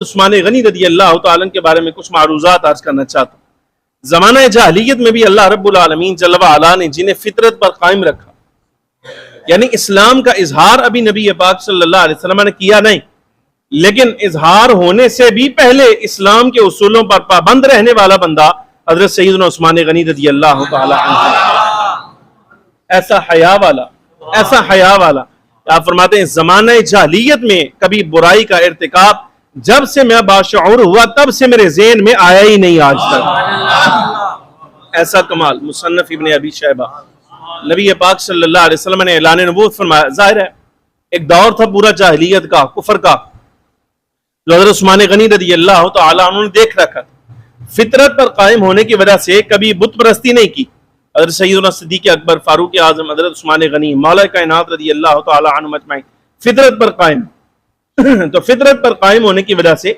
عثمان غنی رضی اللہ تعالیٰ عنہ کے بارے میں کچھ معروضات عرض کرنا چاہتا ہوں۔ زمانہ جاہلیت میں بھی اللہ رب العالمین جل وعلا نے جنہیں فطرت پر قائم رکھا، یعنی اسلام کا اظہار ابھی نبی پاک صلی اللہ علیہ وسلم نے کیا نہیں، لیکن اظہار ہونے سے بھی پہلے اسلام کے اصولوں پر پابند رہنے والا بندہ حضرت سیدنا عثمان غنی رضی اللہ تعالیٰ عنہ، ایسا حیا والا آپ فرماتے ہیں زمانہ جاہلیت میں کبھی برائی کا ارتکاب جب سے میں باشعور ہوا تب سے میرے ذہن میں آیا ہی نہیں آج تک۔ ایسا کمال مصنف ابن ابی شیبہ۔ نبی پاک صلی اللہ علیہ وسلم نے اعلان نبوت فرمایا۔ ظاہر ہے ایک دور تھا پورا جاہلیت کا، کفر کا، جو حضرت عثمان غنی رضی اللہ تعالیٰ عنہ نے دیکھ رکھا تھا۔ فطرت پر قائم ہونے کی وجہ سے کبھی بت پرستی نہیں کی۔ حضرت سیدنا صدیق اکبر، فاروق اعظم، حضرت عثمان غنی، مولا کائنات رضی اللہ تعالیٰ عنہ اجمعین فطرت پر قائم۔ تو فطرت پر قائم ہونے کی وجہ سے